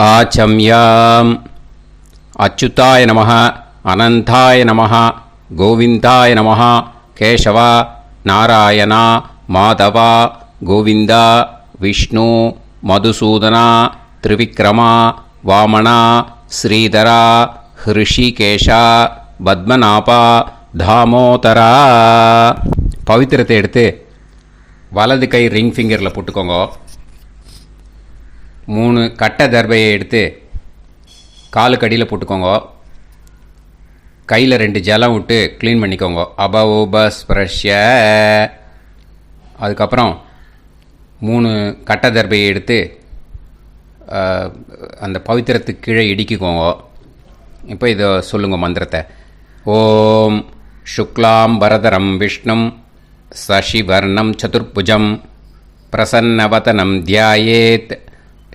வாச்சம்யாம். அச்சுதாய நமः, அனந்தாய நமः, கோவிந்தாய நமः, கேசவா, நாராயணா, மாதவா, கோவிந்தா, விஷ்ணு, மதுசூதனா, திரிவிக்ரமா, வாமனா, ஸ்ரீதரா, ஹிருஷிகேஷா, பத்மநாபா, தாமோதரா. பவித்திரத்தை எடுத்து வலது கை ரிங் ஃபிங்கரில் போட்டுக்கோங்க. 3 கட்டை தர்பையை எடுத்து காலுக்கடியில் போட்டுக்கோங்க. கையில் 2 ஜலம் விட்டு க்ளீன் பண்ணிக்கோங்க. அபௌபஸ்பிரஷ்ய. அதுக்கப்புறம் 3 கட்டை தர்பையை எடுத்து அந்த பவித்திரத்துக்கு கீழே இடிக்கிக்கோங்க. இப்போ இதை சொல்லுங்க மந்திரத்தை. ஓம் சுக்லாம் வரதரம் விஷ்ணும் சசிவர்ணம் சதுர்புஜம் பிரசன்னவதனம் தியாயேத்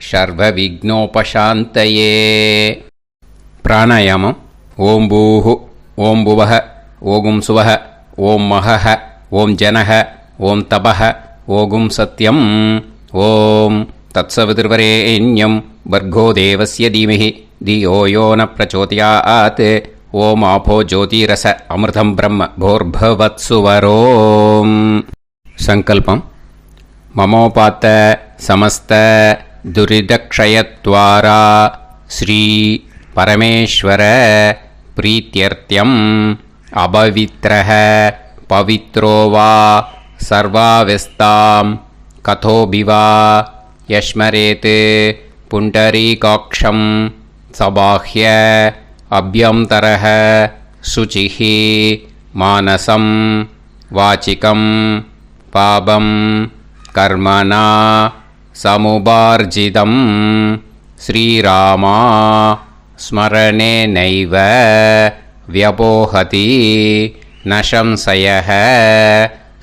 சர்வ விக்னோபசாந்தயே. பிராணாயாமம். ஓம் பூஹு, ஓம் புவஹ, ஓகும் சுவஹ, ஓம் மஹஹ, ஓம் ஜனஹ, ஓம் தபஹ, ஓகும் சத்யம். ஓம் தத்சவிதுர்வரேண்யம் வர்கோ தேவஸ்ய தீமஹி தியோ யோ ந பிரச்சோதயாத். ஓம் ஆபோ ஜோதிரச அமிர்தம் பிரம்ம போர்பவத்சுவரோம். சங்கல்பம். மமோபாத்த சமஸ்த துரிதக்ஷயத்வாரா ஸ்ரீ பரமேஸ்வர பிரீத்யர்த்தியம் அபவித்ரஹ பவித்ரோ வா சர்வாவஸ்தாம் கதோபிவா யஸ்மரேத் புண்டரீகாக்ஷம் சபாஹ்ய அப்யந்தரஹ சுசிஹ மானசம் வாசிகம் பாபம் கர்மணா சமுபார்ஜிதம் ஸ்ரீராமா ஸ்மரணேனைவ வ்யபோஹதி நசம்சயः.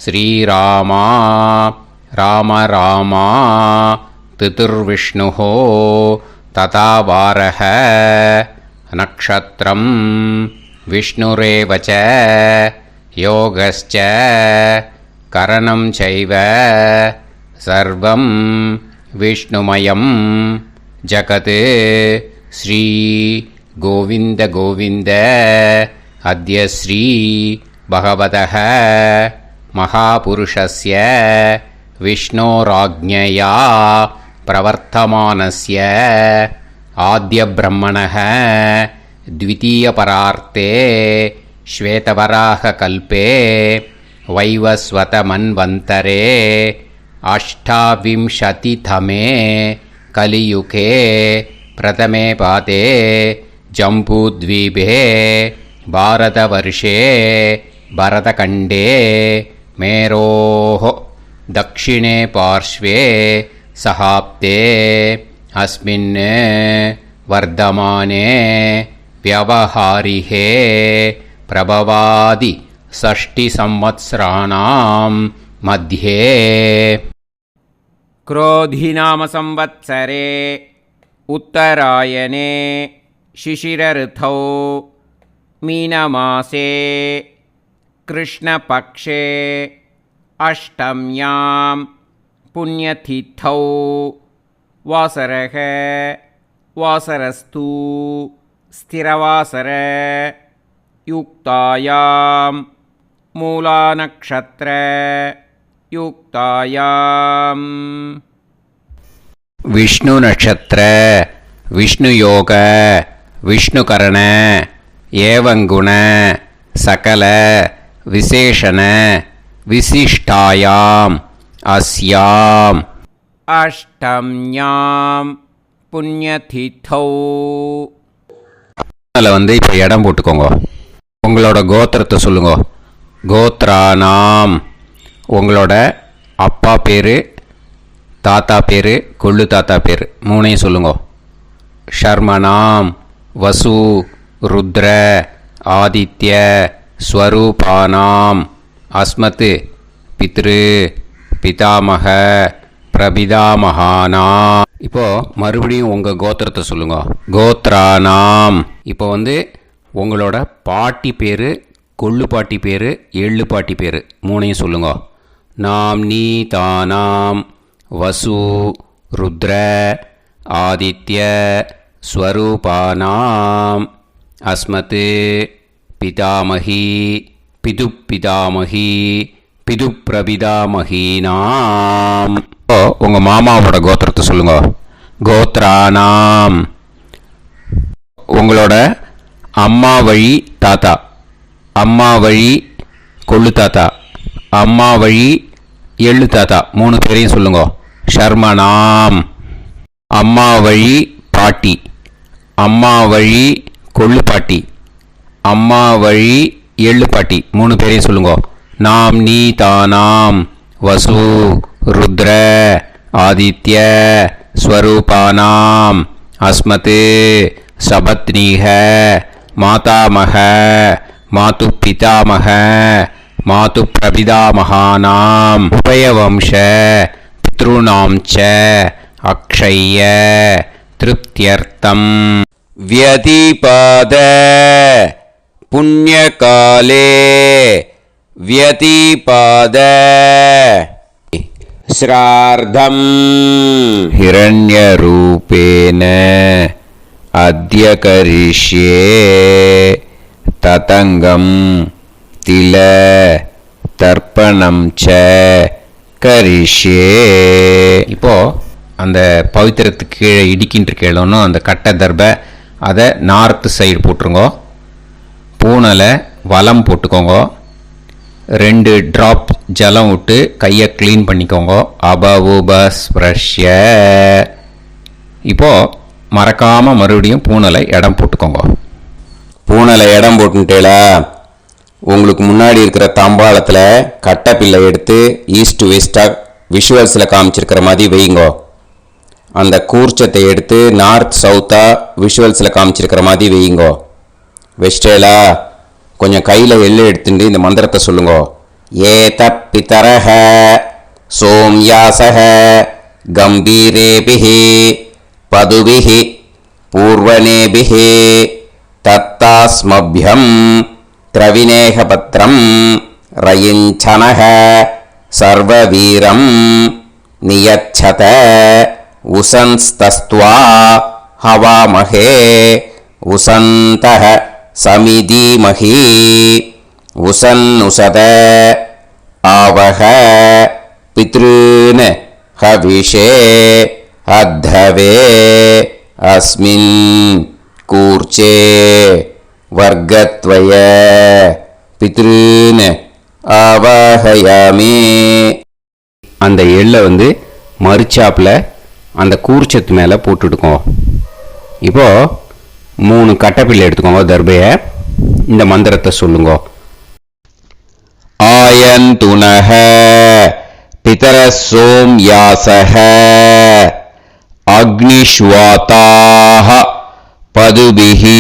ஸ்ரீராமா ராம ராமா திதிர்விஷ்ணுः ததா வாரः. நக்ஷத்ரம் விஷ்ணுரேவ ச யோகஸ்ச கரணம் சைவ சர்வம் விஷ்ணுமயம் ஜகத். ஸ்ரீ கோவிந்த கோவிந்த அத்ய ஸ்ரீ பகவதः மகாபுருஷஸ்ய விஷ்ணோராஜ்ஞயா பிரவர்த்தமானஸ்ய ஆத்ய பிரம்மணः த்விதீயபரார்த்தே ஸ்வேதவராக கல்பே வைவஸ்வத மன்வந்தரே அஷ்டாவிம்சதிதமே கலியுகே பிரதமே பாதே ஜம்பூத்வீபே பாரதவர்ஷே பரதகண்டே மேரோः தக்ஷிணே பார்ஷ்வே சஹாப்தே அஸ்மின் வர்தமானே வியவஹாரிஹே பிரபவாதி ஷஷ்டி சம்வத்சராணாம் மத்யே. क्रोधिनाम संवत्सरे उत्तरायणे शिशिरऋतौ मीनमासे कृष्णपक्षे अष्टम्यां पुण्यतिथौ वासरः वासरस्तु स्थिरवासर युक्तायां मूलानक्षत्र युक्तायां. விஷ்ணு நட்சத்திர, விஷ்ணு யோக, விஷ்ணுகரண, ஏவங்குண, சகல, விசேஷண, விசிஷ்டாயாம், அஸ்யாம் அஷ்டம்யாம் புண்ணியதிதௌ. அதில் இப்போ இடம் போட்டுக்கோங்க. உங்களோட கோத்திரத்தை சொல்லுங்க. கோத்ரானாம். உங்களோட அப்பா பேர், தாத்தா பேர், கொள்ளு தாத்தா பேர் 3ஐயும் சொல்லுங்க. ஷர்மனாம் வசு ருத்ர ஆதித்ய ஸ்வரூபானாம் அஸ்மத் பித்ரு பிதாமக பிரபிதாமகானா. இப்போது மறுபடியும் உங்கள் கோத்திரத்தை சொல்லுங்க. கோத்ரானாம். இப்போ உங்களோட பாட்டி பேர், கொள்ளு பாட்டி பேர், எள்ளு பாட்டி பேர் 3ஐயும் சொல்லுங்க. நாம் நீ தானாம் வசு ருத்ர ஆதித்ய ஸ்வரூபானாம் அஸ்மத் பிதாமகி பிதுப்பிதாமகி பிதுப்பிரபிதாமகீனாம். உங்கள் மாமாவோட கோத்திரத்தை சொல்லுங்க. கோத்ரானாம் உங்களோட அம்மா வழி தாத்தா, அம்மா வழி கொள்ளு தாத்தா, அம்மா வழி எள்ளு தாத்தா, 3 பேரையும் சொல்லுங்க. ஷர்மனாம் அம்மா வழி பாட்டி, அம்மா வழி கொள்ளு பாட்டி, அம்மா வழி எள்ளு பாட்டி, 3 பேரையும் சொல்லுங்க. நாம் நீ தானாம் வசு ருத்ர ஆதித்ய ஸ்வரூபானாம் அஸ்மத் சபத்னீஹ மாதாமக மாது பிதாமக மாது பிரபிதாமகானாம் உபயவம்ச பித்ருணாம் ச அக்ஷய திருப்தியர்த்தம் வியதிபாத புண்ணியகாலே व्यतिपाद श्रार्धं हिरण्यरूपेण अद्य करिष्ये ततंगं तिल தர்ப்பணம் ச கரிஷ்யே. இப்போ அந்த பவித்திரத்துக்கு கீழே இடிக்கின்ற கீழே அந்த கட்டை தர்பை அதை நார்த்து சைடு போட்டுருங்கோ. பூனலை வலம் போட்டுக்கோங்க. 2 ட்ராப் ஜலம் விட்டு கையை க்ளீன் பண்ணிக்கோங்க. அபவுபஸ்ப்ரஷ்ய. இப்போது மறக்காமல் மறுபடியும் பூனலை இடம் போட்டுக்கோங்க. பூனலை இடம் போட்டுட்டேலா, உங்களுக்கு முன்னாடி இருக்கிற தாம்பாளத்தில் கட்டை பிள்ளை எடுத்து ஈஸ்ட் வெஸ்டாக விஷுவல்ஸில் காமிச்சிருக்கிற மாதிரி வைங்கோ. அந்த கூர்ச்சத்தை எடுத்து நார்த் சவுத்தாக விஷுவல்ஸில் காமிச்சிருக்கிற மாதிரி வைங்கோ. வெஸ்டேலா கொஞ்சம் கையில் எள்ளு எடுத்துட்டு இந்த மந்திரத்தை சொல்லுங்க. ஏத பிதரஹ சோம்யாசஹ கம்பீரேபிஹி பதுபிஹி பூர்வனேபிஹி தத்தாஸ்மப்யம் திரவிநேகபத்ரம் ரயிஞ்சனஹ சர்வவீரம் நியச்சத உசன்ஸ்தஸ்த்வா ஹவாமஹே உசந்தஹ சமிதீமஹி உசன்னுசத ஆவஹ பித்ருன் ஹவிஷே அத்தவே அஸ்மின் கூர்ச்சே வர்க்கத்வய பித்ருன் ஆவாஹயாமி. அந்த எள்ளை மறுச்சாப்பில் அந்த கூர்ச்சத்து மேலே போட்டுடுக்கோங்க. இப்போது 3 கட்டைப்பிள்ளை எடுத்துக்கோங்க. தர்பையை இந்த மந்திரத்தை சொல்லுங்க. ஆயந்துனஹ பிதர சோம்யாசஹ அக்னிஷ்வாதாஹ பதுபிஹி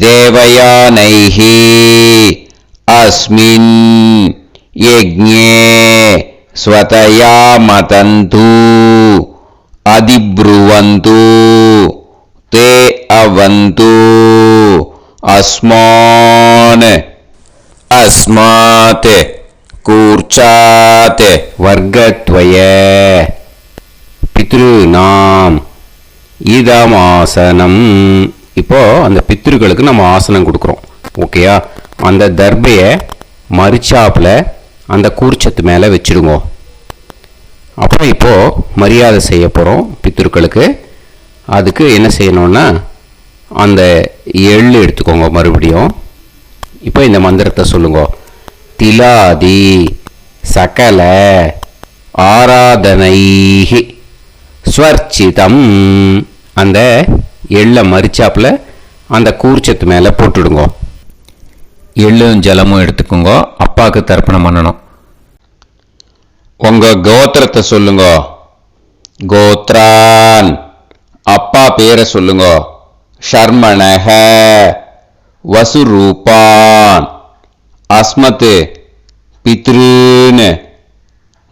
தேவயானைஹி அஸ்மின் யஜ்ஞே ஸ்வதயா மதந்து அதிப்ருவந்து தே அவது அஸ்மான் அஸ்மாத் கூர்ச்சாத் வர்க்கத்வய பித்ருநாம் இதமாசனம். இப்போ அந்த பித்ருக்களுக்கு நம்ம ஆசனம் கொடுக்குறோம். ஓகேயா? அந்த தர்பையை மறுச்சாப்பில் அந்த கூர்ச்சத்து மேலே வச்சுடுங்க. அப்புறம் இப்போது மரியாதை செய்ய போகிறோம் பித்ருக்களுக்கு. அதுக்கு என்ன செய்யணும்னா அந்த எள்ளு எடுத்துக்கோங்க. மறுபடியும் இப்போ இந்த மந்திரத்தை சொல்லுங்க. திலாதி சகல ஆராதனைஹி ஸ்வர்ச்சிதம். அந்த எள்ளை மரிச்சாப்பில் அந்த கூர்ச்சத்து மேலே போட்டுடுங்க. எள்ளும் ஜலமும் எடுத்துக்கோங்க. அப்பாவுக்கு தர்ப்பணம் பண்ணணும். உங்கள் கோத்திரத்தை சொல்லுங்க. கோத்ரான் அப்பா பேரை சொல்லுங்க. ஷர்மணஹ வசுரூபான் அஸ்மத் பித்ருன்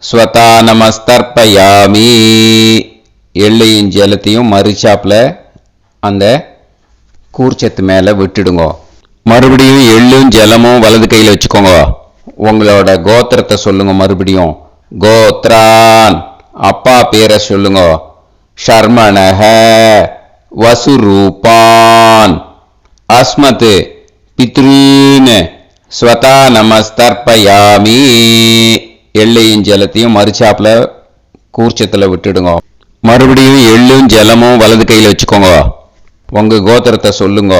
ஸ்வதா நமஸ்தர்ப்பயாமி. எள்ளையும் ஜலத்தையும் மறுச்சாப்பில் அந்த கூர்ச்சத்து மேலே விட்டுடுங்க. மறுபடியும் எள்ளும் ஜலமும் வலது கையில் வச்சுக்கோங்க. உங்களோட கோத்திரத்தை சொல்லுங்க. மறுபடியும் கோத்ரான் அப்பா பேரை சொல்லுங்க. ஷர்மணஹ வசுரூபான் அஸ்மத் பித்ரீன் ஸ்வதா நமஸ்தர்ப்பயாமி. எள்ளையும் ஜலத்தையும் மறுச்சாப்புல கூர்ச்சத்தில் விட்டுடுங்க. மறுபடியும் எள்ளும் ஜலமும் வலது கையில் வச்சுக்கோங்க. உங்க கோத்திரத்தை சொல்லுங்க.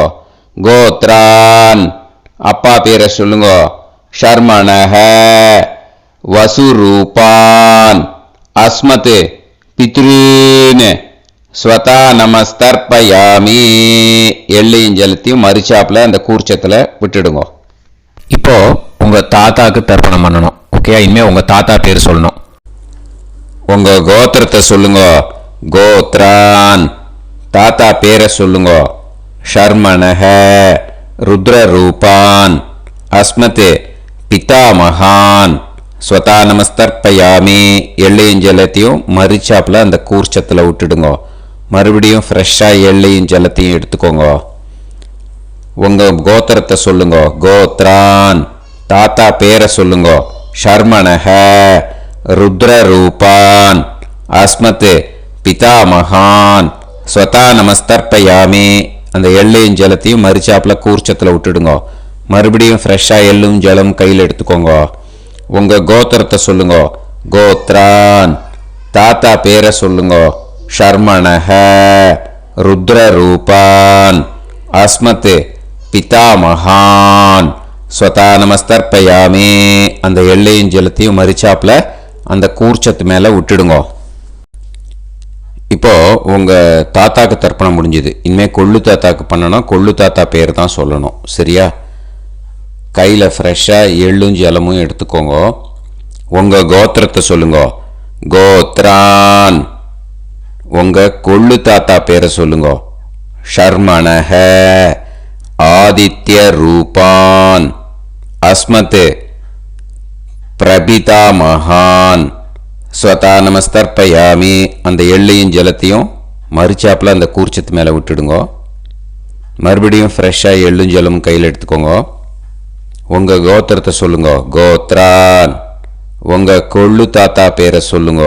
கோத்ரான் அப்பா பேரை சொல்லுங்க. ஷர்மணஹ வசுரூபான் அஸ்மத் பித்ரீன் ஸ்வதா நமஸ்தர்ப்பயாமி. எள்ளையும் ஜலத்தையும் மறுச்சாப்புல அந்த கூர்ச்சத்தில் விட்டுடுங்க. இப்போ உங்க தாத்தாக்கு தர்ப்பணம் பண்ணணும். ஓகே, இனிமே உங்க தாத்தா பேர் சொல்லணும். உங்க கோத்திரத்தை சொல்லுங்க. கோத்ரான் தாத்தா பேரை சொல்லுங்க. ஷர்மணஹ ருத்ரரூபான் அஸ்மத் பிதாமகான் ஸ்வதா நமஸ்தர்ப்பயாமி. எள்ளையும் ஜலத்தையும் மறுச்சாப்புல அந்த கூர்ச்சத்தில் விட்டுடுங்க. மறுபடியும் ஃப்ரெஷ்ஷாக எள்ளையும் ஜலத்தையும் எடுத்துக்கோங்க. உங்க கோத்திரத்தை சொல்லுங்க. கோத்ரான் தாத்தா பேரை சொல்லுங்க. ஷர்மணஹ ருத்ரரூபான் அஸ்மத் பிதாமகான் ஸ்வதா நமஸ்தர்ப்பயாமி. அந்த எள்ளையும் ஜலத்தையும் மறுச்சாப்புல கூர்ச்சத்தில் விட்டுடுங்க. மறுபடியும் ஃப்ரெஷ்ஷாக எள்ளும் ஜலம் கையில் எடுத்துக்கோங்க. உங்க கோத்திரத்தை சொல்லுங்க. கோத்ரான் தாத்தா பேரை சொல்லுங்க. ஷர்மணஹ ருத்ரரூபான் அஸ்மத் பிதாமகான் ஸ்வதா நமஸ்தர்ப்பயாமி. அந்த எள்ளையும் ஜலத்தையும் மறுச்சாப்புல அந்த கூர்ச்சத்து மேலே விட்டுடுங்க. இப்போ உங்க தாத்தாக்கு தர்ப்பணம் முடிஞ்சுது. இனிமேல் கொள்ளு தாத்தாக்கு பண்ணணும். கொள்ளு தாத்தா பேர் தான் சொல்லணும். சரியா? கையில் ஃப்ரெஷ்ஷாக எள்ளும் ஜலமும் எடுத்துக்கோங்க. உங்க கோத்திரத்தை சொல்லுங்க. கோத்ரான் உங்க கொள்ளு தாத்தா பேரை சொல்லுங்க. ஷர்மணஹ ஆதித்ய ரூபான் அஸ்மத் பிரபிதாமகான் ஸ்வதா நமஸ்தர்ப்பயாமி. அந்த எள்ளையும் ஜலத்தையும் மறுச்சாப்புல அந்த கூர்ச்சத்து மேலே விட்டுடுங்க. மறுபடியும் ஃப்ரெஷ்ஷாக எள்ளும் ஜலமும் கையில் எடுத்துக்கோங்க. உங்க கோத்திரத்தை சொல்லுங்க. கோத்ரான் உங்க கொள்ளு தாத்தா பேரை சொல்லுங்க.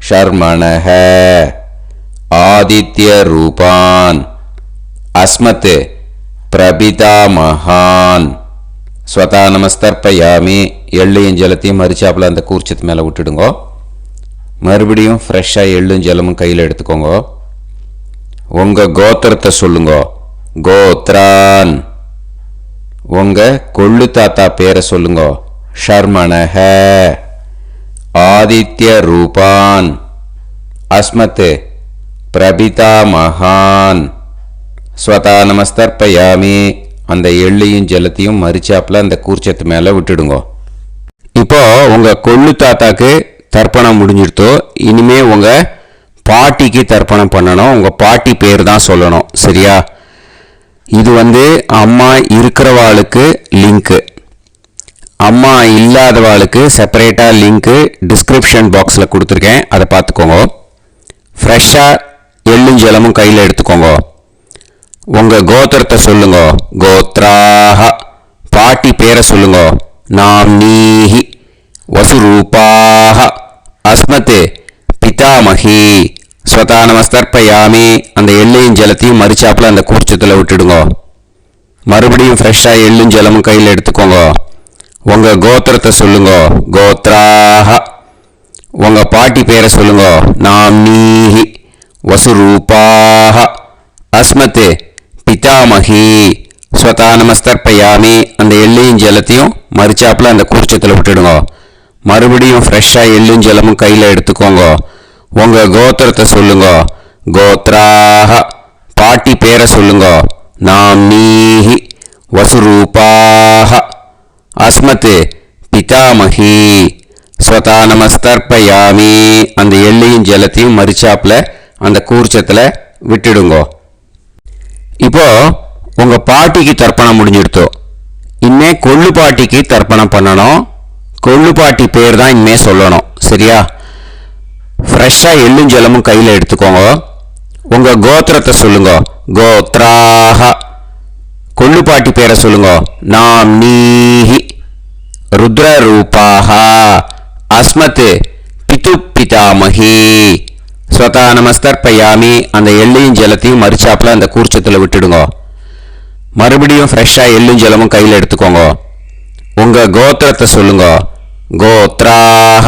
ஷர்மணஹ ஆதித்ய ரூபான் அஸ்மத் பிரபிதாமகான் ஸ்வதா நமஸ்தர்ப்பயாமி. எள்ளையும் ஜலத்தையும் மறுச்சாப்புல அந்த கூர்ச்சத்து மேலே விட்டுடுங்க. மறுபடியும் ஃப்ரெஷ்ஷாக எள்ளும் ஜலமும் கையில் எடுத்துக்கோங்க. உங்க கோத்திரத்தை சொல்லுங்க. கோத்ரான் உங்க கொள்ளு தாத்தா பேரை சொல்லுங்க. ஷர்மணஹ ஆதித்ய ரூபான் அஸ்மத் பிரபிதாமகான் ஸ்வதா நமஸ்தர்ப்பயாமி. அந்த எள்ளையும் ஜலத்தையும் மறுச்சாப்புல அந்த கூர்ச்சத்து மேலே விட்டுடுங்க. இப்போ உங்க கொள்ளு தாத்தாக்கு தர்ப்பணம் முடிஞ்சிருத்தோ. இனிமே உங்க பாட்டிக்கு தர்ப்பணம் பண்ணணும். உங்க பாட்டி பேர் தான் சொல்லணும். சரியா? இது அம்மா இருக்கிறவாளுக்கு லிங்க்கு, அம்மா இல்லாதவாளுக்கு செப்பரேட்டாக லிங்க்கு டிஸ்கிரிப்ஷன் பாக்ஸில் கொடுத்துருக்கேன். அதை பார்த்துக்கோங்க. ஃப்ரெஷ்ஷாக எள்ளும் ஜலமும் கையில் எடுத்துக்கோங்க. உங்கள் கோத்திரத்தை சொல்லுங்க. கோத்ராஹ பாட்டி பேரை சொல்லுங்க. நாம்னீஹி வசுரூபாஹ அஸ்மத் பிதாமகி ஸ்வதா நமஸ்தர்ப்பயாமி. அந்த எள்ளையும் ஜலத்தையும் மறுச்சாப்புல அந்த கூர்ச்சத்தில் விட்டுடுங்க. மறுபடியும் ஃப்ரெஷ்ஷாக எள்ளும் ஜலமும் கையில் எடுத்துக்கோங்க. உங்கள் கோத்திரத்தை சொல்லுங்க. கோத்ராஹ உங்க பாட்டி பேரை சொல்லுங்க. நாம்னீஹி வசுரூபாஹ அஸ்மத் பிதாமகி ஸ்வதா நமஸ்தர்ப்பயாமி. அந்த எள்ளையும் ஜலத்தையும் மறுச்சாப்புல அந்த கூர்ச்சத்தில் விட்டுடுங்க. மறுபடியும் ஃப்ரெஷ்ஷாக எள்ளும் ஜலமும் கையில் எடுத்துக்கோங்க. உங்கள் கோத்திரத்தை சொல்லுங்க. கோத்ராஹ பாட்டி பேரை சொல்லுங்க. நாம்னீஹி வசுரூபாஹ அஸ்மத் பிதாமகி ஸ்வதா நமஸ்தர்ப்பயாமி. அந்த எள்ளையும் ஜலத்தையும் மறுச்சாப்புல அந்த கூர்ச்சத்தில் விட்டுடுங்க. இப்போ உங்க பாட்டிக்கு தர்ப்பணம் முடிஞ்சிடுத்தோ. இனிமே கொள்ளு பாட்டிக்கு தர்ப்பணம் பண்ணணும். கொள்ளு பாட்டி பேர் தான் இனிமே சொல்லணும். சரியா? ஃப்ரெஷ்ஷாக எள்ளும் ஜலமும் கையில் எடுத்துக்கோங்க. உங்க கோத்திரத்தை சொல்லுங்க. கோத்ராஹ கொள்ளு பாட்டி பேரை சொல்லுங்க. நாம்னீஹி ருத்ரரூபாஹ அஸ்மத் பிது பிதாமகி ஸ்வதா நமஸ்தர்ப்பயாமி, அந்த எள்ளையும் ஜலத்தையும் மறிச்சாப்புல அந்த கூர்ச்சத்தில் விட்டுடுங்க. மறுபடியும் ஃப்ரெஷ்ஷாக எள்ளும் ஜலமும் கையில் எடுத்துக்கோங்க. உங்கள் கோத்திரத்தை சொல்லுங்க. கோத்ராஹ,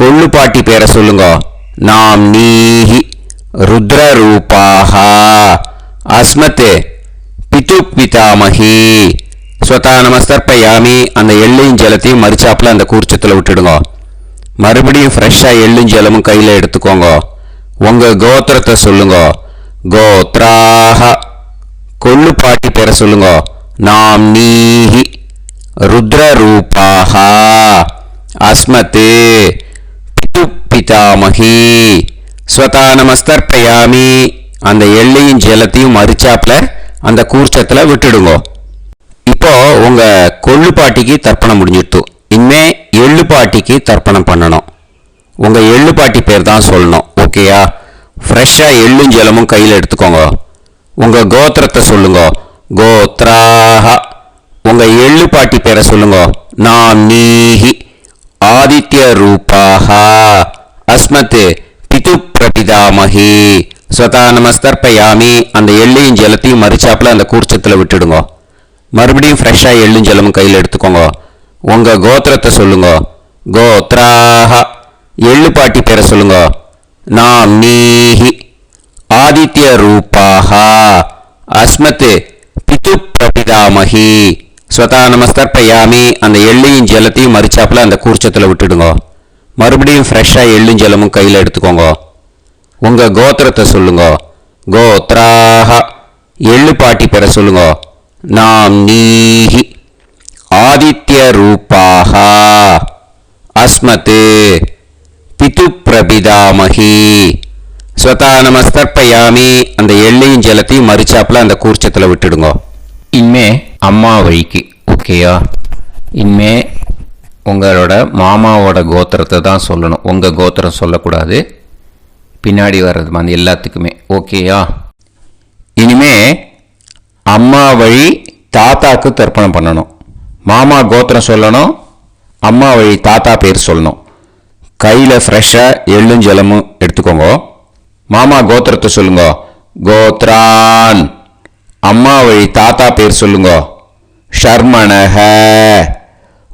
கொள்ளுப்பாட்டி பேரை சொல்லுங்க. நாம் நீஹி ருத்ரரூபாஹ அஸ்மத் பிது பிதாமகி. ஸ்வதா நமஸ்தர்ப்பயாமி, அந்த எள்ளையும் ஜலத்தையும் மறிச்சாப்புல அந்த கூர்ச்சத்தில் விட்டுடுங்க. மறுபடியும் ஃப்ரெஷ்ஷாக எள்ளும் ஜலமும் கையில் எடுத்துக்கோங்க. உங்கள் கோத்திரத்தை சொல்லுங்க. கோத்ராஹ, கொள்ளுப்பாட்டி பேரை சொல்லுங்க. நாம் நீஹி ருத்ரரூபாஹ அஸ்மத் பிது பிதாமகி. ஸ்வதா நமஸ்தர்ப்பயாமி, அந்த எள்ளையும் ஜலத்தையும் மறிச்சாப்புல அந்த கூர்ச்சத்தில் விட்டுடுங்க. இப்போ உங்க கொள்ளுப்பாட்டிக்கு தர்ப்பணம் முடிஞ்சிடுத்து. இனிமே எள்ளுப்பாட்டிக்கு தர்ப்பணம் பண்ணணும். உங்க எள்ளுப்பாட்டி பேர் தான் சொல்லணும். ஓகேயா? ஃப்ரெஷ்ஷாக எள்ளும் ஜலமும் கையில் எடுத்துக்கோங்க. உங்க கோத்திரத்தை சொல்லுங்க. கோத்ராஹ, உங்க எள்ளுப்பாட்டி பேரை சொல்லுங்க. நாம் நீஹி ஆதித்ய ரூபாஹ அஸ்மத் பிது பிரபிதாமகி. ஸ்வதா நமஸ்தர்ப்பயாமி, அந்த எள்ளையும் ஜலத்தையும் மறிச்சாப்புல அந்த கூர்ச்சத்தில் விட்டுடுங்க. மறுபடியும் ஃப்ரெஷ்ஷாக எள்ளும் ஜலமும் கையில் எடுத்துக்கோங்க. உங்க கோத்திரத்தை சொல்லுங்க. கோத்ராஹ, எள்ளுப்பாட்டி பேரை சொல்லுங்க. நாம் நீஹி ஆதித்ய ரூபாஹ அஸ்மத் பிது பிரபிதாமகி. ஸ்வதா நமஸ்தர்ப்பயாமி, அந்த எள்ளையும் ஜலத்தையும் மறிச்சாப்புல அந்த கூர்ச்சத்தில் விட்டுடுங்க. மறுபடியும் ஃப்ரெஷ்ஷாக எள்ளும் ஜலமும் கையில் எடுத்துக்கோங்க. உங்க கோத்திரத்தை சொல்லுங்க. கோத்ராஹ, எள்ளுப்பாட்டி பேரை சொல்லுங்க. நாம் நீஹி ஆதித்ய ரூபாஹ அஸ்மத் பிது பிரபிதாமகி. ஸ்வதா நமஸ்தர்ப்பயாமி, அந்த எள்ளையும் ஜலத்தையும் மறிச்சாப்புல அந்த கூர்ச்சத்தில் விட்டுடுங்க. இனிமே அம்மா வழிக்கு. ஓகேயா? இனிமே உங்களோட மாமாவோட கோத்திரத்தை தான் சொல்லணும். உங்கள் கோத்திரம் சொல்லக்கூடாது. பின்னாடி வர்றது மாதிரி எல்லாத்துக்குமே. ஓகேயா? இனிமே அம்மா வழி தாத்தாக்கு தர்ப்பணம் பண்ணணும். மாமா கோத்திரம் சொல்லணும், அம்மா வழி தாத்தா பேர் சொல்லணும். கையில் ஃப்ரெஷ்ஷாக எள்ளும் ஜலமும் எடுத்துக்கோங்க. மாமா கோத்திரத்தை சொல்லுங்க. கோத்ரான், அம்மா வழி தாத்தா பேர் சொல்லுங்க. ஷர்மணஹ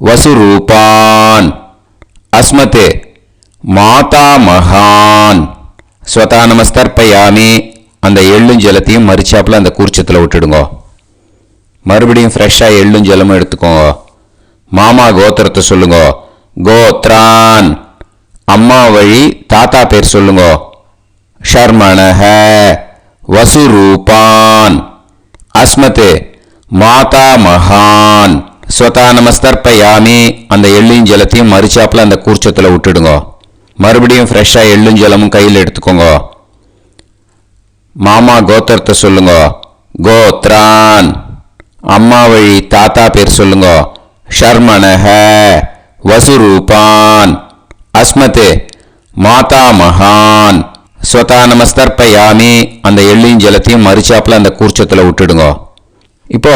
வசுரூபான் அஸ்மத் மாதா மகான். ஸ்வதா நமஸ்தர்ப்பயாமி, அந்த எள்ளும் ஜலத்தையும் மறிச்சாப்புல அந்த கூர்ச்சத்தில் விட்டுடுங்க. மறுபடியும் ஃப்ரெஷ்ஷாக எள்ளும் ஜலமும் எடுத்துக்கோங்க. மாமா கோத்திரத்தை சொல்லுங்க. கோத்ரான், அம்மா வழி தாத்தா பேர் சொல்லுங்க. ஷர்மணஹ வசுரூபான் அஸ்மத் மாதா மகான். ஸ்வதா நமஸ்தர்ப்பயாமி, அந்த எள்ளும் ஜலத்தையும் மறிச்சாப்புல அந்த கூர்ச்சத்தில் விட்டுடுங்க. மறுபடியும் ஃப்ரெஷ்ஷாக எள்ளும் ஜலமும் கையில் எடுத்துக்கோங்க. மாமா கோத்திரத்தை சொல்லுங்க. கோத்ரான், அம்மா வழி தாத்தா பேர் சொல்லுங்க. ஷர்மணஹ வசுரூபான் அஸ்மத் மாதா மகான். ஸ்வதா நமஸ்தர்ப்பயாமி, அந்த எள்ளையும் ஜலத்தையும் மறிச்சாப்புல அந்த கூர்ச்சத்தில் விட்டுடுங்க. இப்போ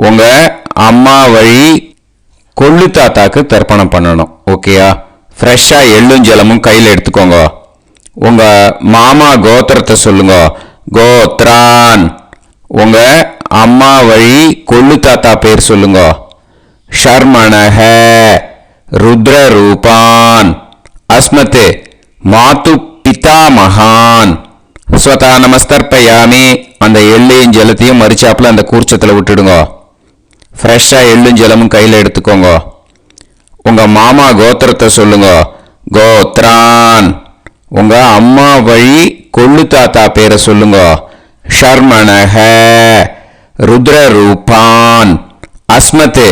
உங்க அம்மா வழி கொள்ளு தாத்தாக்கு தர்ப்பணம் பண்ணணும். ஓகேயா? ஃப்ரெஷ்ஷாக எள்ளும் ஜலமும் கையில் எடுத்துக்கோங்க. உங்க மாமா கோத்திரத்தை சொல்லுங்க. கோத்ரான், உங்க அம்மா வழி கொள்ளு தாத்தா பேர் சொல்லுங்க. ஷர்மணஹ ருத்ரரூபான் அஸ்மத் மாது பிதா மகான். ஸ்வதா நமஸ்தர்ப்பயாமி, அந்த எள்ளையும் ஜலத்தையும் மறிச்சாப்புல அந்த கூர்ச்சத்தில் விட்டுடுங்க. ஃப்ரெஷ்ஷாக எள்ளும் ஜலமும் கையில் எடுத்துக்கோங்க. உங்கள் மாமா கோத்திரத்தை சொல்லுங்க. கோத்ரான், உங்கள் அம்மா வழி கொள்ளு தாத்தா பேரை சொல்லுங்க. ஷர்மணஹ ருத்ரரூபான் அஸ்மத்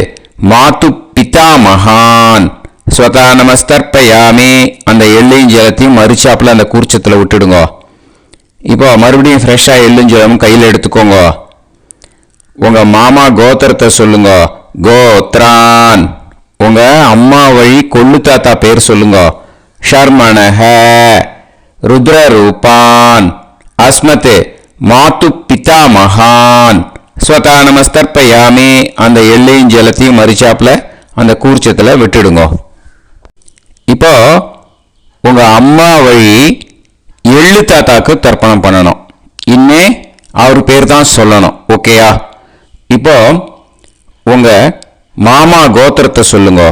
மாது பிதா மகான். ஸ்வதா நமஸ்தர்ப்பயாமி, அந்த எள்ளையும் ஜலத்தையும் மறிச்சாப்புல அந்த கூர்ச்சத்தில் விட்டுடுங்க. இப்போ மறுபடியும் ஃப்ரெஷ்ஷாக எள்ளும் ஜலமும் கையில் எடுத்துக்கோங்க. உங்கள் மாமா கோத்திரத்தை சொல்லுங்க. கோத்ரான், உங்கள் அம்மா வழி கொள்ளு தாத்தா பேர் சொல்லுங்க. ஷர்மணஹ ருத்ரரூபான் அஸ்மத் மாது பிதா மகான். ஸ்வதா நமஸ்தர்ப்பயாமி, அந்த எள்ளையும் ஜலத்தையும் மறிச்சாப்புல அந்த கூர்ச்சத்தில் விட்டுடுங்க. இப்போ உங்கள் அம்மா வழி எள்ளு தாத்தாக்கு தர்ப்பணம் பண்ணணும். இன்னே அவர் பேர் தான் சொல்லணும். ஓகேயா? இப்போ உங்க மாமா கோத்திரத்தை சொல்லுங்க.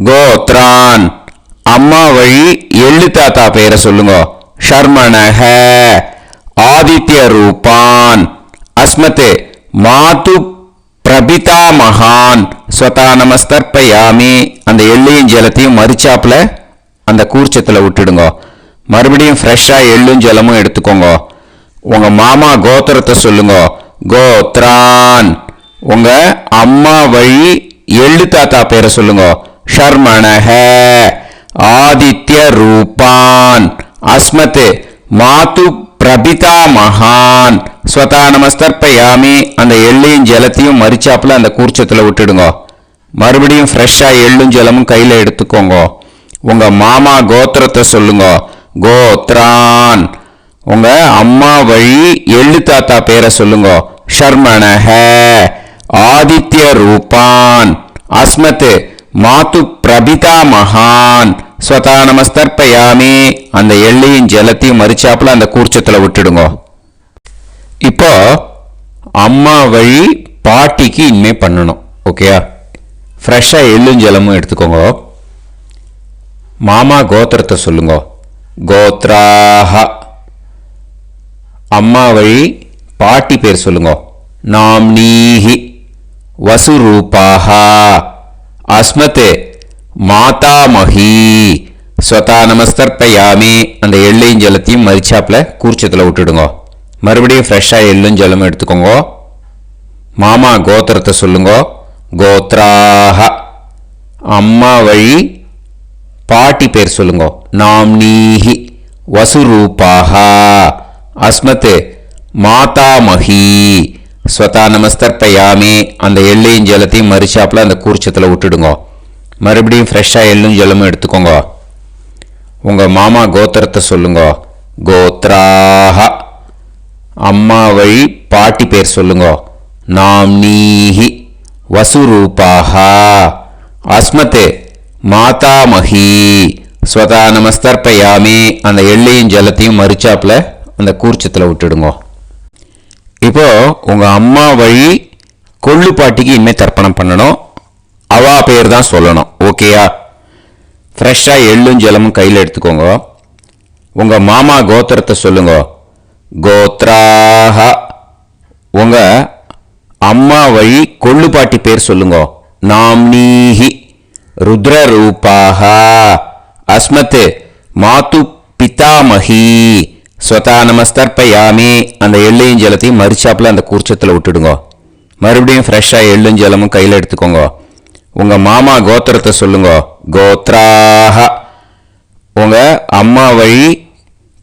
கோத்ரான். அம்மா வழி எள்ளு தாத்தா பேரை சொல்லுங்க. ஷர்மணஹ ஆதித்ய ரூபான் அஸ்மதே மாது பிரபிதா மகான் ஸ்வதா நமஸ்தர்ப்பயாமி. அந்த எள்ளையும் ஜலத்தையும் மறிச்சாப்புல அந்த கூர்ச்சத்தில் விட்டுடுங்க. மறுபடியும் ஃப்ரெஷ்ஷாக எள்ளும் ஜலமும் எடுத்துக்கோங்க. உங்க மாமா கோத்திரத்தை சொல்லுங்க. கோத்ரான். உங்க அம்மா வழி எள்ளு தாத்தா பேரை சொல்லுங்க. ஷர்மணஹ ஆதித்ய ரூபான் அஸ்மத் மாது பிரபிதா மகான் ஸ்வதா நமஸ்தர்ப்பயாமி. அந்த எள்ளையும் ஜலத்தையும் மறிச்சாப்புல அந்த கூர்ச்சத்தில் விட்டுடுங்க. மறுபடியும் ஃப்ரெஷ்ஷாக எள்ளும் ஜலமும் கையில் எடுத்துக்கோங்க. உங்க மாமா கோத்திரத்தை சொல்லுங்க. கோத்ரான். உங்க அம்மா வழி எள்ளு தாத்தா பேரை சொல்லுங்க. ஷர்மணஹ ஆதித்ய ரூபான் அஸ்மத் மாது பிரபிதா மகான் ஸ்வதா நமஸ்தர்ப்பயாமி. அந்த எள்ளையும் ஜலத்தையும் மறிச்சாப்புல அந்த கூர்ச்சத்தில் விட்டுடுங்க. இப்போ அம்மா வழி பாட்டிக்கு இனிமே பண்ணணும். ஓகேயா? ஃப்ரெஷ்ஷாக எள்ளும் ஜலமும் எடுத்துக்கோங்க. மாமா கோத்திரத்தை சொல்லுங்க. கோத்ராஹ. அம்மா வழி பாட்டி பேர் சொல்லுங்க. நாம்னீஹி வசுரூபாஹ அஸ்மத் மாதாமஹி ஸ்வதா நமஸ்தர்ப்பயாமி. அந்த எள்ளையும் ஜலத்தையும் மறிச்சாப்புல கூர்ச்சத்தில் விட்டுடுங்க. மறுபடியும் ஃப்ரெஷ்ஷாக எள்ளும் ஜலமும் எடுத்துக்கோங்க. மாமா கோத்திரத்தை சொல்லுங்க. கோத்ராஹ. அம்மா வழி பாட்டி பேர் சொல்லுங்க. நாம்னீஹி வசுரூபாஹ அஸ்மத் மாதாமஹி ஸ்வதா நமஸ்தர்ப்பயாமி. அந்த எள்ளையும் ஜலத்தையும் மறிச்சாப்புல அந்த கூர்ச்சத்தில் விட்டுடுங்க. மறுபடியும் ஃப்ரெஷ்ஷாக எள்ளும் ஜலமும் எடுத்துக்கோங்க. உங்க மாமா கோத்திரத்தை சொல்லுங்க. கோத்ராஹ. அம்மா வழி பாட்டி பேர் சொல்லுங்க. நாம்னீஹி வசுரூபாஹ அஸ்மத் மாதாமஹி ஸ்வதா நமஸ்தர்ப்பயாமி. அந்த எள்ளையும் ஜலத்தையும் மறிச்சாப்புல அந்த கூர்ச்சத்தில் விட்டுடுங்க. இப்போ உங்க அம்மா வழி கொள்ளு பாட்டிக்கு இனிமே தர்ப்பணம் பண்ணணும். அவா பேர் தான் சொல்லணும். ஓகேயா? ஃப்ரெஷ்ஷாக எள்ளும் ஜலமும் கையில் எடுத்துக்கோங்க. உங்க மாமா கோத்திரத்தை சொல்லுங்க. கோத்ராஹ. உங்க அம்மா வழி கொள்ளு பாட்டி பேர் சொல்லுங்க. நாம்னீஹி ருத்ரரூபாஹ அஸ்மத் மாது பிதாமஹி ஸ்வதா நமஸ்தர்ப்பயாமி. அந்த எள்ளையும் ஜலத்தையும் மறிச்சாப்புல அந்த கூர்ச்சத்தில் விட்டுடுங்க. மறுபடியும் ஃப்ரெஷ்ஷாக எள்ளும் ஜலமும் கையில் எடுத்துக்கோங்க. உங்க மாமா கோத்திரத்தை சொல்லுங்க. கோத்ராஹ. உங்க அம்மா வழி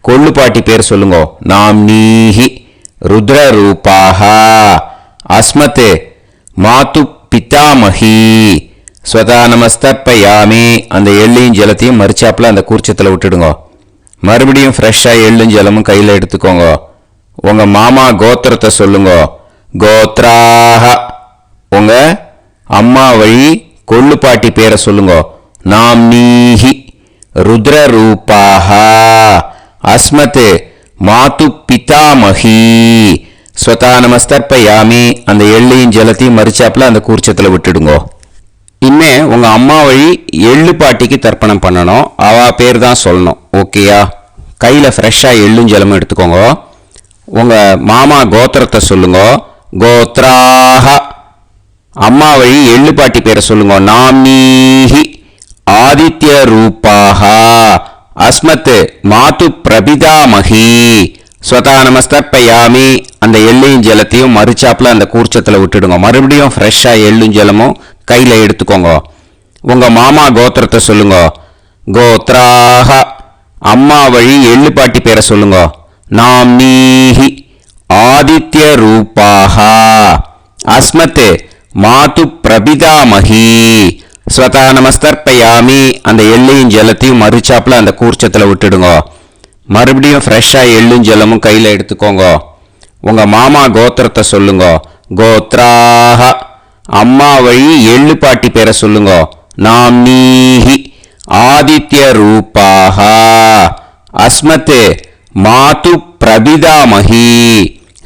கொள்ளு பாட்டி பேர் சொல்லுங்க. நாம்னீஹி ருத்ரரூபாஹ அஸ்மத் மாது பிதாமஹி ஸ்வதா நமஸ்தர்ப்பயாமி. அந்த எள்ளையும் ஜலத்தையும் மறிச்சாப்புல அந்த கூர்ச்சத்தில் விட்டுடுங்க. மறுபடியும் ஃப்ரெஷ்ஷாக எள்ளும் ஜலமும் கையில் எடுத்துக்கோங்க. உங்க மாமா கோத்திரத்தை சொல்லுங்க. கோத்ராஹ. உங்க அம்மா வழி கொள்ளு பாட்டி பேரை சொல்லுங்க. நாம்னீஹி ருத்ரரூபாஹ அஸ்மத் மாது பிதாமஹி ஸ்வதா நமஸ்தர்ப்பயாமி. அந்த எள்ளையும் ஜலத்தையும் மறிச்சாப்புல அந்த கூர்ச்சத்தில் விட்டுடுங்க. இனிமே உங்க அம்மா வழி எள்ளு பாட்டிக்கு தர்ப்பணம் பண்ணணும். அவ பேர் தான் சொல்லணும். ஓகேயா? கையில் ஃப்ரெஷ்ஷாக எள்ளும் ஜலமும் எடுத்துக்கோங்க. உங்க மாமா கோத்திரத்தை சொல்லுங்க. கோத்ராஹ. அம்மா வழி எள்ளு பாட்டி பேரை சொல்லுங்க. நாம்னீஹி ஆதித்ய ரூபாஹ அஸ்மத் மாது பிரபிதாமஹி ஸ்வதா நமஸ்தர்ப்பயாமி. அந்த எள்ளையும் ஜலத்தையும் மறிச்சாப்புல அந்த கூர்ச்சத்தில் விட்டுடுங்க. மறுபடியும் ஃப்ரெஷ்ஷாக எள்ளும் ஜலமும் கையில் எடுத்துக்கோங்க. உங்க மாமா கோத்திரத்தை சொல்லுங்க. கோத்ராஹ. அம்மா வழி எள்ளு பாட்டி பேரை சொல்லுங்க. நாம்னீஹி ஆதித்ய ரூபாஹ அஸ்மத் மாது பிரபிதாமஹி ஸ்வதா நமஸ்தர்ப்பயாமி. அந்த எள்ளையும் ஜலத்தையும் மறிச்சாப்புல அந்த கூர்ச்சத்தில் விட்டுடுங்க. மறுபடியும் ஃப்ரெஷ்ஷாக எள்ளும் ஜலமும் கையில் எடுத்துக்கோங்க. உங்க மாமா கோத்திரத்தை சொல்லுங்க. கோத்ராஹ. அம்மா வழி எள்ளு பாட்டி பேரை சொல்லுங்க. நாம்னீஹி ஆதித்ய ரூபாஹ அஸ்மத் மாது பிரபிதாமகி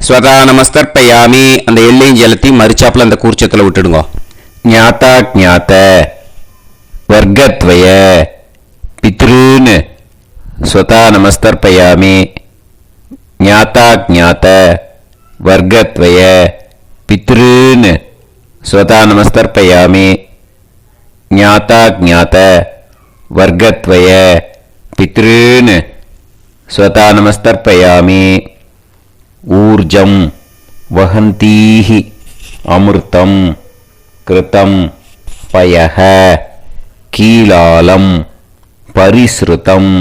ஸ்வதா நமஸ்தர்ப்பயாமி. அந்த எல்லையும் ஜலத்தையும் மறிச்சாப்புல அந்த கூர்ச்சத்தில் விட்டுடுங்க. ஞாத்தா ஜாத்த வர்க்கத்வய பித்ருன்னு ஸ்வதா நமஸ்தர்ப்பயாமி. ஞாத்தா ஜாத்த வர்க்கத்வய பித்ருன்னு ஸ்வதா நமஸ்தர்ப்பயாமி. ஞாத்தா ஜாத்த வர்க்கத்வய பித்ருன்னு ஸ்வதா நமஸ்தர்ப்பயாமி. ஊர்ஜம் வஹந்தீஹி அமிர்தம் கிருதம் பயஹ கீலாலம் பரிஸ்ருதம்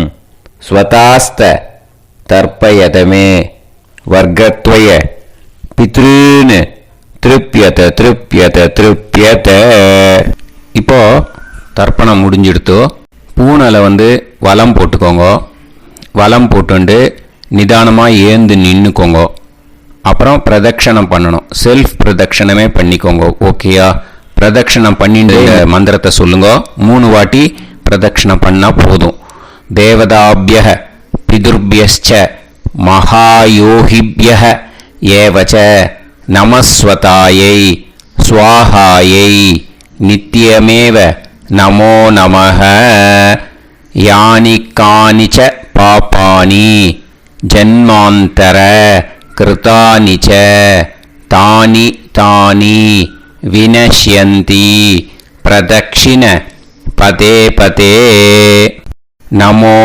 ஸ்வதாஸ்த தர்ப்பயதமே வர்க்கத்வய பித்ருன்னு திருப்யத திருப்யத திருப்யத. இப்போ தர்ப்பணம் முடிஞ்சிடுத்தோ. பூனலை வலம் போட்டுக்கோங்க. வலம் போட்டுண்டு நிதானமாக ஏந்து நின்றுக்கோங்க. அப்புறம் பிரதட்சணம் பண்ணணும். செல்ஃப் பிரதட்சணமே பண்ணிக்கோங்க. ஓகேயா? பிரதட்சணம் பண்ணிட்டு மந்திரத்தை சொல்லுங்க. 3 வாட்டி பிரதட்சணம் பண்ணால் போதும். தேவதாபிய பிதுர்பியச்ச மகாயோகிபிய ஏவச்ச நமஸ்வதாயை ஸ்வாஹாயை நித்யமேவ நமோ நமஹ. யானி கானிச்ச பாபானி ஜன்மாந்தர கிருதானி ச தானி தானி வினஷ்யந்தி பிரதக்ஷிண பதே பதே. நமோ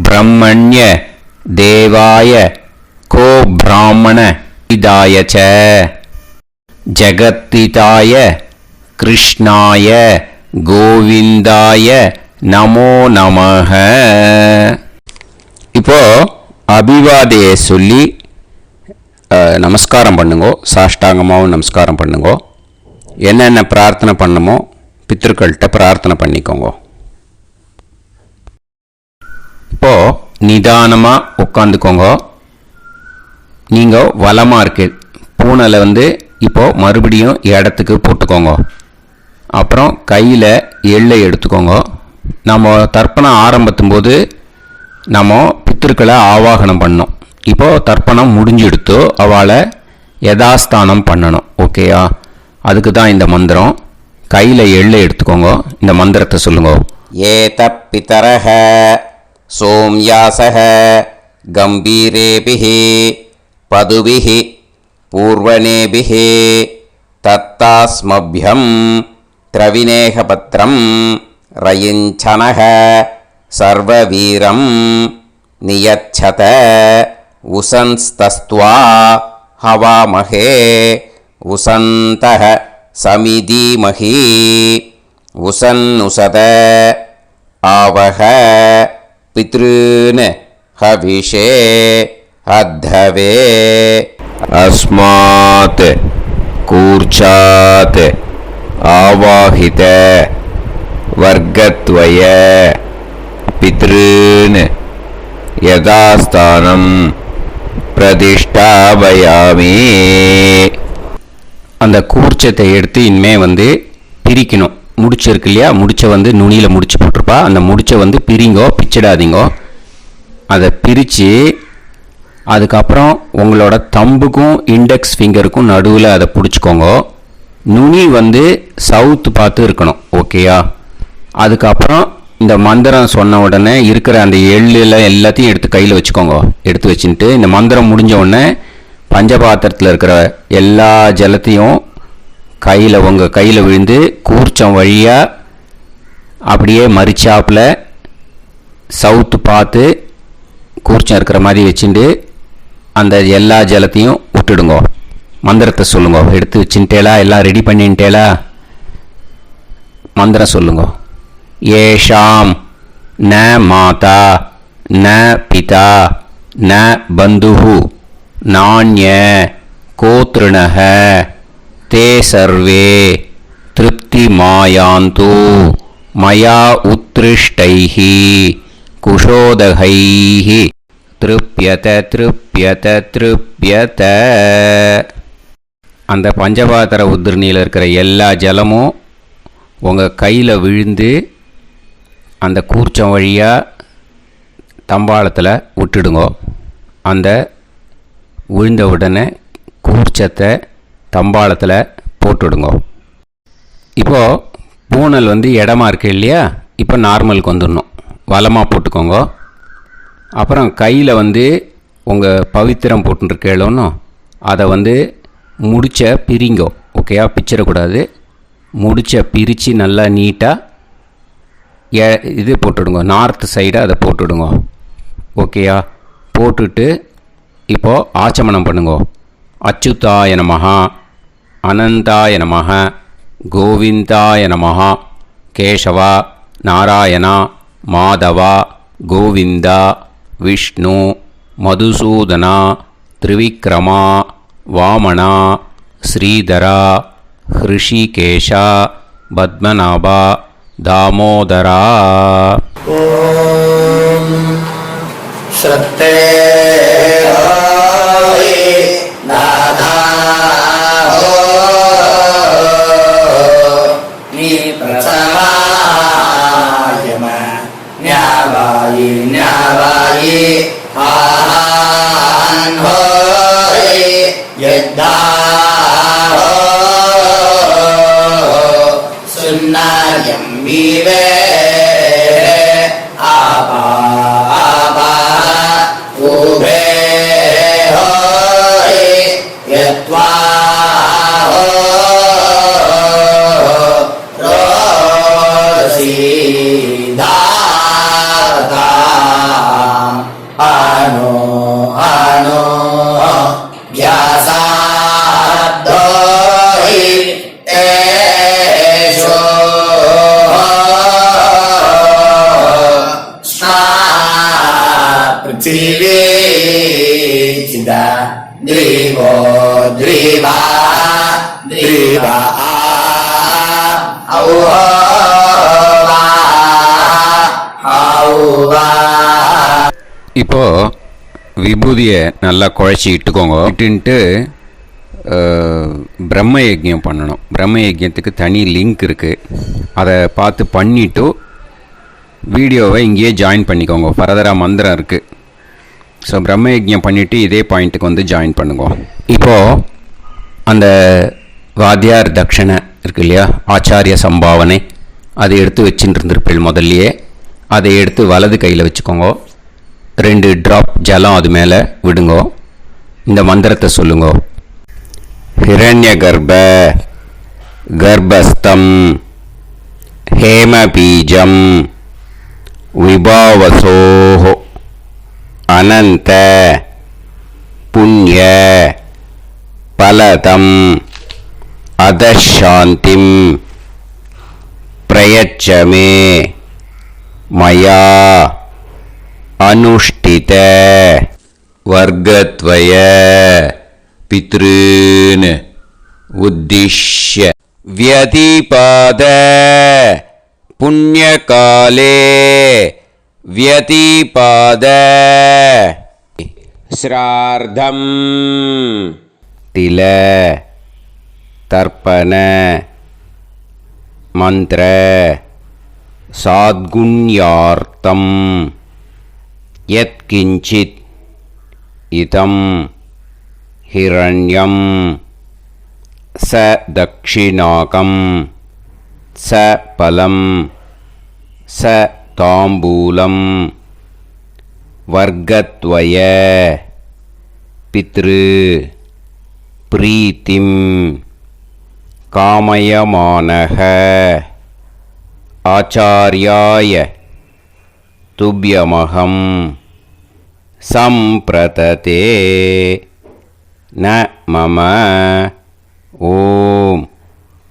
பிரம்மண்ய தேவாய கோ பிராமண இதாய ச ஜகத்திதாய கிருஷ்ணாய கோவிந்தாய நமோ நமஹ. இப்போ அபிவாதையை சொல்லி நமஸ்காரம் பண்ணுங்கோ. சாஷ்டாங்கமாகவும் நமஸ்காரம் பண்ணுங்கோ. என்னென்ன பிரார்த்தனை பண்ணுமோ பித்ருக்கள்கிட்ட பிரார்த்தனை பண்ணிக்கோங்க. இப்போ நிதானமாக உட்காந்துக்கோங்க. நீங்கள் வலமாக இருக்கு பூனலை இப்போ மறுபடியும் இடத்துக்கு போட்டுக்கோங்க. அப்புறம் கையில் எள்ளை எடுத்துக்கோங்க. நம்ம தர்ப்பணம் ஆரம்பித்தும் போது நம்ம பித்திருக்களை ஆவாகனம் பண்ணோம். இப்போது தர்ப்பணம் முடிஞ்செடுத்தோ அவளை யதாஸ்தானம் பண்ணணும். ஓகேயா? அதுக்கு தான் இந்த மந்திரம். கையில் எள்ளை எடுத்துக்கோங்க. இந்த மந்திரத்தை சொல்லுங்க. ஏத பிதரஹ சோம்யாசஹ கம்பீரேபிஹி பதுபிஹி பூர்வணேபிஹி தத்தாஸ்மப்யம் திரவிநேகபத்ரம் ரயிஞ்சனஹ சர்வவீரம் நியச்சத உசன்ஸ்தஸ்த்வா ஹவாமஹே உசந்தஹ சமிதீமஹி உசன்னுசத ஆவஹ பித்ருன் ஹவிஷே அத்தவே. அஸ்மாத் கூர்ச்சாத் ஆவாஹித வர்க்கத்வய பித்ருன் யதாஸ்தானம் பிரதிஷ்டாபயாமி. அந்த கூர்ச்சத்தை எடுத்து இனிமே பிரிக்கணும். முடிச்சு இருக்கு இல்லையா? முடிச்சை நுனியில் முடிச்சு போட்டிருப்பா. அந்த முடிச்சை பிரிங்கோ, பிச்சிடாதீங்கோ. அதை பிரித்து அதுக்கப்புறம் உங்களோட தம்புக்கும் இண்டெக்ஸ் ஃபிங்கருக்கும் நடுவில் அதை பிடிச்சிக்கோங்க. நுனி சவுத்து பார்த்து இருக்கணும். ஓகேயா? அதுக்கப்புறம் இந்த மந்திரம் சொன்ன உடனே இருக்கிற அந்த எள்ளில் எல்லாத்தையும் எடுத்து கையில் வச்சுக்கோங்க. எடுத்து வச்சுட்டு இந்த மந்திரம் முடிஞ்ச உடனே பஞ்சபாத்திரத்தில் இருக்கிற எல்லா ஜலத்தையும் உங்கள் கையில் விழுந்து கூர்ச்சம் வழியாக அப்படியே மறிச்சாப்பில் சவுத்து பார்த்து கூர்ச்சம் இருக்கிற மாதிரி வச்சுட்டு அந்த எல்லா ஜலத்தையும் விட்டுடுங்க. மந்திரத்தை சொல்லுங்க. எடுத்து வச்சுட்டேலா? எல்லாம் ரெடி பண்ணிட்டேலா? மந்திரம் சொல்லுங்க. ஏஷாம் ந மாதா ந பிதா ந பந்துஹு நாண்ய கோத்ருணஹ தே சர்வே திருப்தி மாயாந்து மயா உத்ருஷ்டைஹி குஷோதகைஹி திருப்யத திருப்யத திருப்யத. அந்த பஞ்சபாத்திர உதிரணியில் இருக்கிற எல்லா ஜலமும் உங்கள் கையில் விழுந்து அந்த கூர்ச்சம் வழியாக தம்பாளத்தில் விட்டுடுங்க. அந்த விழுந்த உடனே கூர்ச்சத்தை தம்பாளத்தில் போட்டுவிடுங்க. இப்போது பூனல் இடமா இருக்கு இல்லையா, இப்போ நார்மலுக்கு வந்துடணும். வலமாக போட்டுக்கோங்க. அப்புறம் கையில் உங்கள் பவித்திரம் போட்டுருக்கேளோன்னு அதை முடிச்ச பிரிங்கோ. ஓகேயா, பிச்சிடக்கூடாது. முடிச்ச பிரித்து நல்லா நீட்டாக இது போட்டுவிடுங்க, நார்த் சைடை அதை போட்டுவிடுங்க. ஓகேயா, போட்டுட்டு இப்போது ஆச்சமனம் பண்ணுங்க. அச்சுதாய நமஹ, அனந்தாய நமஹ, கோவிந்தாய நமஹ, கேசவா, நாராயணா, மாதவா, கோவிந்தா, விஷ்ணு, மதுசூதனா, திரிவிக்ரமா, வாமனா, ஸ்ரீதரா, ஹிருஷிகேஷா, பத்மநாபா, தாமோதரா. ஓம் ஸ்ரத்தே நாதா நீ பிரசமாயம ஞாவாயி ஞாவாயி ஆஹான் ஹோய் யத்தா சுன்னாயம் வீவே ஆபா ஆபா உபே ஹோய் யத்வா ரோசி தாதா அனோ அனோ வ்யாசாதோஹி தேஷோ ஸ்னா பிருத்திவி சிதா த்ரிவோ த்ரிவா த்ரிவா ஔவா ஔவா. இப்போது விபூதியை நல்லா குழச்சி இட்டுக்கோங்க. இட்டுன்ட்டு பிரம்ம யஜ்யம் பண்ணணும். பிரம்ம யஜ்யத்துக்கு தனி லிங்க் இருக்குது, அதை பார்த்து பண்ணிவிட்டு வீடியோவை இங்கேயே ஜாயின் பண்ணிக்கோங்க. ஃபர்தராக மந்திரம் இருக்குது. ஸோ பிரம்ம யஜ்யம் பண்ணிவிட்டு இதே பாயிண்ட்டுக்கு ஜாயின் பண்ணுங்க. இப்போது அந்த வாத்தியார் தட்சணை இருக்கு இல்லையா, ஆச்சாரிய சம்பாவனை, அதை எடுத்து வச்சுட்டு இருந்திருப்பேன் முதல்லையே. அதை எடுத்து வலது கையில் வச்சுக்கோங்க. 2 ட்ராப் ஜலம் அது மேலே விடுங்கோ. இந்த மந்திரத்தை சொல்லுங்கோ. ஹிரண்ய கர்ப்ப கர்ப்பஸ்தம் ஹேமபீஜம் விபாவசோஹ அனந்த புண்ணிய பலதம் அதசாந்திம் பிரயச்சமே மயா அனுஷ்டித வர்க்கத்வய பித்ருன் உத்திஷ்ய வியதிபாத புண்ணியகாலே வியதிபாத ஸ்ரார்த்தம் தில தர்ப்பண மந்திர சாத்குண்யார்த்தம் யத்கிஞ்சித் இதம் ஹிரண்யம் ச தக்ஷிணாகம் ச பலம் ச தாம்பூலம் வர்க்கத்வய பித்ரு பிரீத்திம் காமயமானஹ ஆச்சார்யாய துப்யமகம் சம்பிரததே ந மம. ஓம்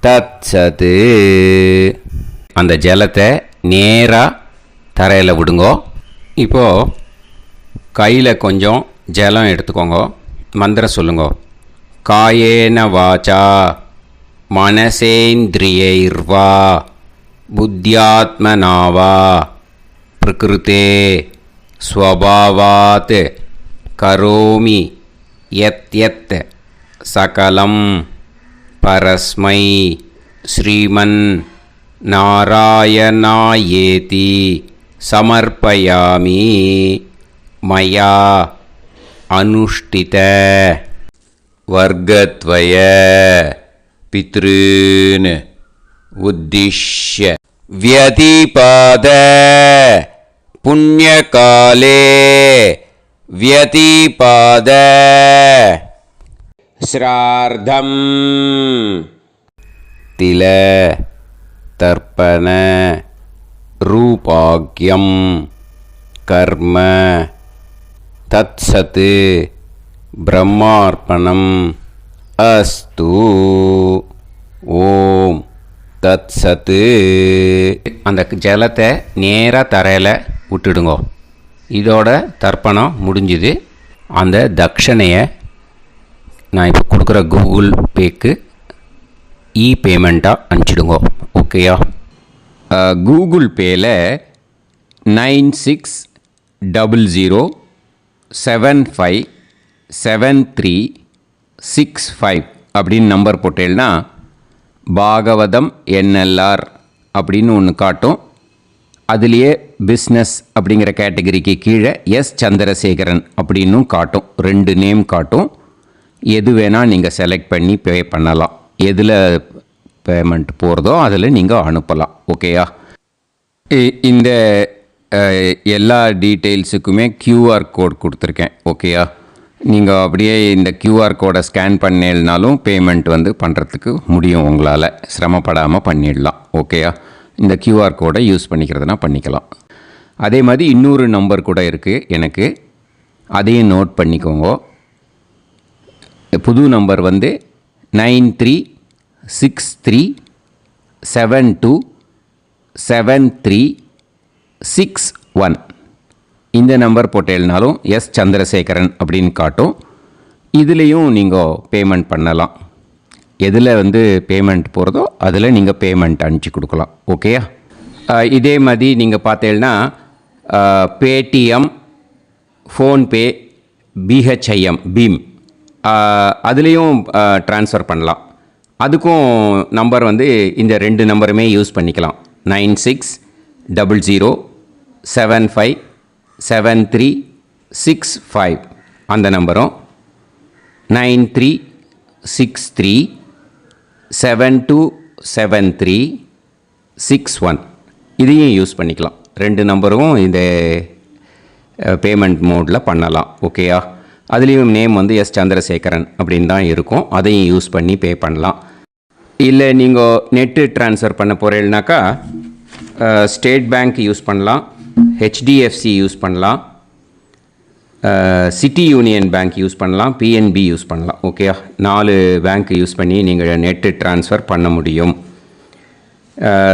தத்சத். அந்த ஜலத்தை நேராக தரையில் விடுங்கோ. இப்போது கையில் கொஞ்சம் ஜலம் எடுத்துக்கோங்க. மந்திரம் சொல்லுங்கோ. காயேன வாச்சா மனசேந்திரியைர்வா புத்தியாத்மனாவா பிரகிருதே ஸ்வபாவாத் கரோமி யத் யத் சகலம் பரஸ்மை ஸ்ரீமன் நாராயணாயேதி சமர்ப்பயாமி மயா அனுஷ்டித வர்க்கத்வய பித்ருன் உத்திஷ்ய வியதிபாத புண்ணியகாலே வியதிபாத ஸ்ரார்த்தம் தில தர்ப்பண ரூபாக்யம் கர்ம தத்சத் பிரம்மார்ப்பணம் அஸ்து. ஓம் தத்சத். அந்த ஜலத்தை நேராக தரையில் விட்டுடுங்கோ. இதோட தர்ப்பணம் முடிஞ்சுது. அந்த தட்சணையை நான் இப்போ கொடுக்குற கூகுள் பேக்கு பேமெண்ட்டாக அனுப்பிச்சிடுங்கோ. ஓகேயா? கூகுள் பேயில் 9600757365 அப்படின்னு நம்பர் போட்டேன்னா பாகவதம் என்எல்ஆர் அப்படின்னு ஒன்று காட்டும். அதுலேயே பிஸ்னஸ் அப்படிங்கிற கேட்டகரிக்கு கீழே எஸ் சந்திரசேகரன் அப்படின்னும் காட்டும். 2 நேம் காட்டும். எது வேணால் நீங்கள் செலக்ட் பண்ணி பே பண்ணலாம். எதில் பேமெண்ட் போகிறதோ அதில் நீங்கள் அனுப்பலாம். ஓகேயா? இந்த எல்லா டீட்டெயில்ஸுக்குமே கியூஆர் கோட் கொடுத்துருக்கேன். ஓகேயா? நீங்கள் அப்படியே இந்த கியூஆர் கோடை ஸ்கேன் பண்ணேனாலும் பேமெண்ட் பண்ணுறதுக்கு முடியும். உங்களால் சிரமப்படாமல் பண்ணிடலாம். ஓகேயா? இந்த கியூஆர் கோடை யூஸ் பண்ணிக்கிறதுனா பண்ணிக்கலாம். அதே மாதிரி இன்னொரு நம்பர் கூட இருக்குது எனக்கு. அதையும் நோட் பண்ணிக்கோங்க. புது நம்பர் 9363727361. இந்த நம்பர் போட்டேனாலும் எஸ் சந்திரசேகரன் அப்படின்னு காட்டும். இதுலேயும் நீங்கள் பேமெண்ட் பண்ணலாம். எதில் பேமெண்ட் போகிறதோ அதில் நீங்கள் பேமெண்ட் அனுப்பிச்சி கொடுக்கலாம். ஓகேயா? இதே மாதிரி நீங்கள் பார்த்தீங்கன்னா பேடிஎம், ஃபோன்பே, பிஹெச்ஐஎம், பீம் அதுலேயும் ட்ரான்ஸ்ஃபர் பண்ணலாம். அதுக்கும் நம்பர் இந்த 2 நம்பருமே யூஸ் பண்ணிக்கலாம். 9600757365 அந்த நம்பரும் 9363727361 இதையும் யூஸ் பண்ணிக்கலாம். 2 நம்பரும் இந்த பேமெண்ட் மோடில் பண்ணலாம். ஓகேயா? அதுலேயும் நேம் எஸ் சந்திரசேகரன் அப்படின்னு தான் இருக்கும். அதையும் யூஸ் பண்ணி பே பண்ணலாம். இல்லை நீங்கள் நெட்டு ட்ரான்ஸ்ஃபர் பண்ண போகிறீங்கனாக்கா ஸ்டேட் பேங்க் யூஸ் பண்ணலாம், ஹெச்டிஎஃப்சி யூஸ் பண்ணலாம், சிட்டி யூனியன் பேங்க் யூஸ் பண்ணலாம், பிஎன்பி யூஸ் பண்ணலாம். ஓகேயா? 4 பேங்க் யூஸ் பண்ணி நீங்கள் நெட்டு ட்ரான்ஸ்ஃபர் பண்ண முடியும்.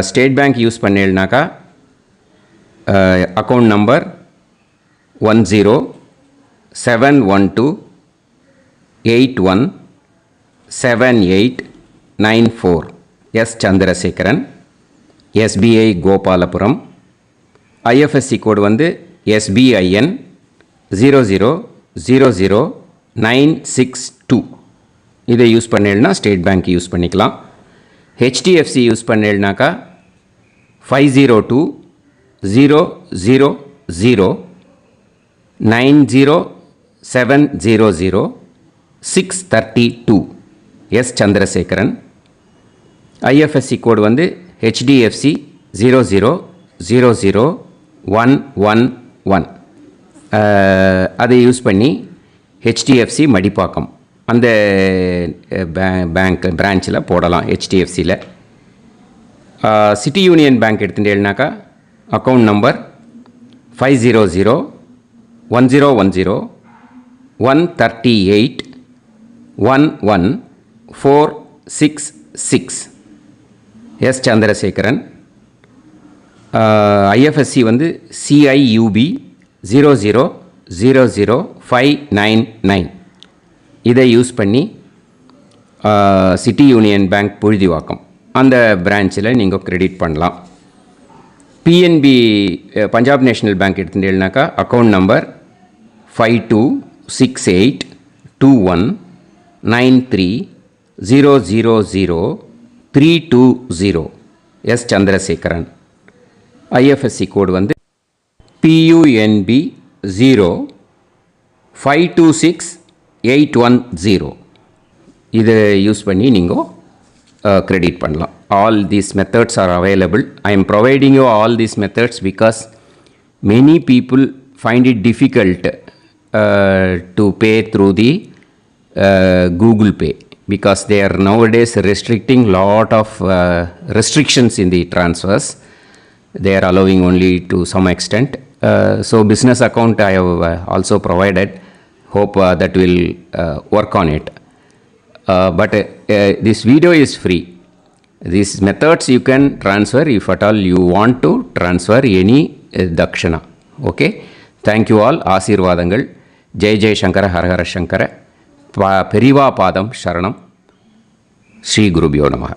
ஸ்டேட் பேங்க் யூஸ் பண்ணீங்கனாக்கா account number 1071281789 S Chandrasekaran, SBI Gopalapuram. IFSC code SBIN 0000962. இதை யூஸ் பண்ணீங்கன்னா ஸ்டேட் பேங்க் யூஸ் பண்ணிக்கலாம். ஹெச்டிஎஃப்சி யூஸ் பண்ணீங்கனாக்கா 5020090700 S Chandrasekaran. IFSC code HDFC 0000111. அதை யூஸ் பண்ணி ஹெச்டிஎஃப்சி மடிப்பாக்கம் அந்த பேங்க் பிரான்ச்சில் போடலாம். ஹெச்டிஎஃப்சியில் சிட்டி யூனியன் பேங்க் எடுத்துட்டேன்னாக்கா account number 5001010381146 S Chandrasekaran. IFSC CIUB 0000599. இதை யூஸ் பண்ணி சிட்டி யூனியன் பேங்க் புழுதிவாக்கம் அந்த பிரான்ச்சில் நீங்கள் கிரெடிட் பண்ணலாம். பிஎன்பி பஞ்சாப் நேஷ்னல் பேங்க் எடுத்துட்டேன்னாக்கா account number 52682193000320 S Chandrasekaran. IFSC code PUNB 526810 இதை யூஸ் பண்ணி நீங்கள் கிரெடிட் பண்ணலாம். All these methods are available. I am providing you all these methods because many people find it difficult to pay through the Google Pay because they are nowadays restricting lot of restrictions in the transfers. They are allowing only to some extent. So business account I have also provided. Hope that will work on it. But this video is free. These methods you can transfer if at all you want to transfer any dakshana. Okay. Thank you all. ஆசீர்வாதங்கள். ஜெய் ஜெய் சங்கர ஹரஹர சங்கர. பெரிவா பாதம் சரணம். ஸ்ரீ குருபியோ நமः.